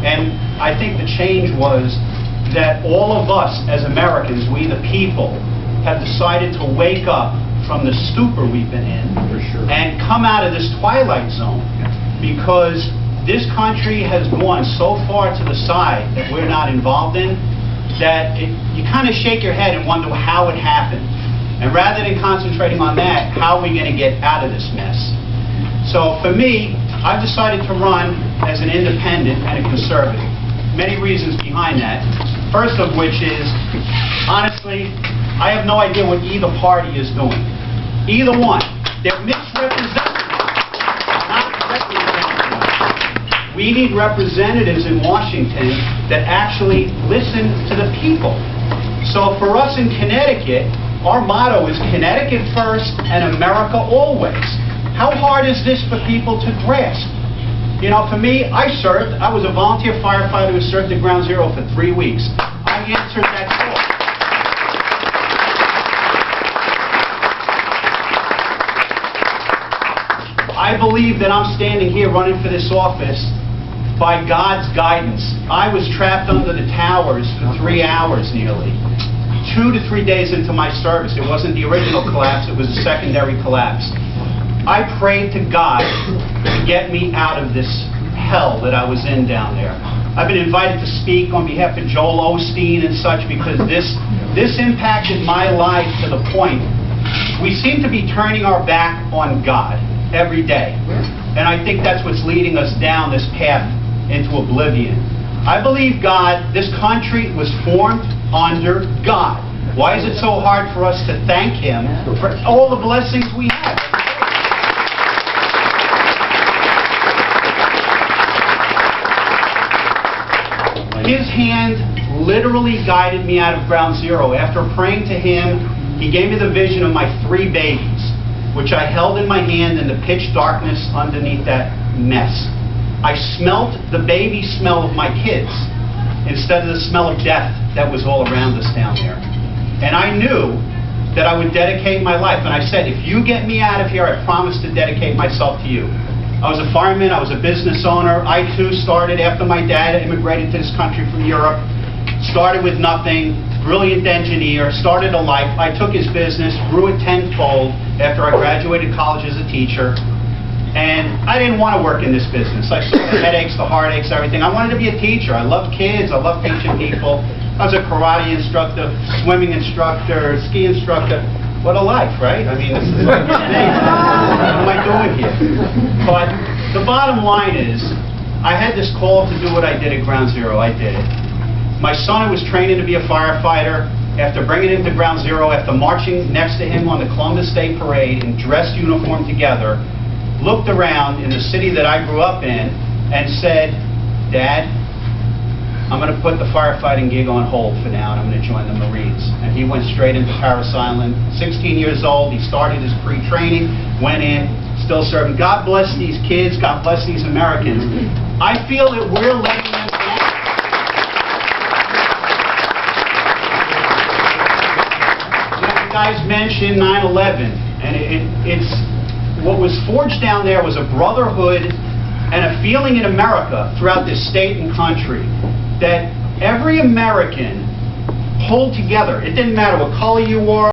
And I think the change was that all of us as Americans, we the people, have decided to wake up from the stupor we've been in and come out of this twilight zone, because this country has gone so far to the side that we're not involved in that you kind of shake your head and wonder how it happened. And rather than concentrating on that, how are we going to get out of this mess? So for me, I've decided to run as an independent and a conservative. Many reasons behind that. First of which is, honestly, I have no idea what either party is doing. Either one. They're misrepresenting, not representing. We need representatives in Washington that actually listen to the people. So for us in Connecticut, our motto is Connecticut first and America always. How hard is this for people to grasp? You know, for me, I was a volunteer firefighter who served at Ground Zero for 3 weeks. I answered that call. I believe that I'm standing here running for this office by God's guidance. I was trapped under the towers for 3 hours nearly. 2 to 3 days into my service. It wasn't the original collapse, it was a secondary collapse. I prayed to God to get me out of this hell that I was in down there. I've been invited to speak on behalf of Joel Osteen and such because this impacted my life to the point we seem to be turning our back on God every day. And I think that's what's leading us down this path into oblivion. I believe this country was formed under God. Why is it so hard for us to thank Him for all the blessings we have? His hand literally guided me out of Ground Zero. After praying to Him, He gave me the vision of my 3 babies, which I held in my hand in the pitch darkness underneath that mess. I smelt the baby smell of my kids instead of the smell of death that was all around us down there. And I knew that I would dedicate my life. And I said, if you get me out of here, I promise to dedicate myself to you. I was a fireman, I was a business owner. I too started after my dad immigrated to this country from Europe. Started with nothing, brilliant engineer, started a life. I took his business, grew it tenfold after I graduated college as a teacher. And I didn't want to work in this business. I saw the headaches, the heartaches, everything. I wanted to be a teacher. I loved kids, I loved teaching people. I was a karate instructor, swimming instructor, ski instructor. What a life, right? I mean, this is like, hey, what am I doing here? But the bottom line is, I had this call to do what I did at Ground Zero. I did it. My son was training to be a firefighter. After bringing him to Ground Zero, after marching next to him on the Columbus Day Parade in dress uniform together, looked around in the city that I grew up in and said, Dad, I'm going to put the firefighting gig on hold for now, and I'm going to join the Marines. And he went straight into Paris Island. 16 years old, he started his pre-training, went in, still serving. God bless these kids, God bless these Americans. I feel that we're letting them down. You guys mentioned 9/11, and it's what was forged down there was a brotherhood and a feeling in America throughout this state and country that every American pulled together. It didn't matter what color you were.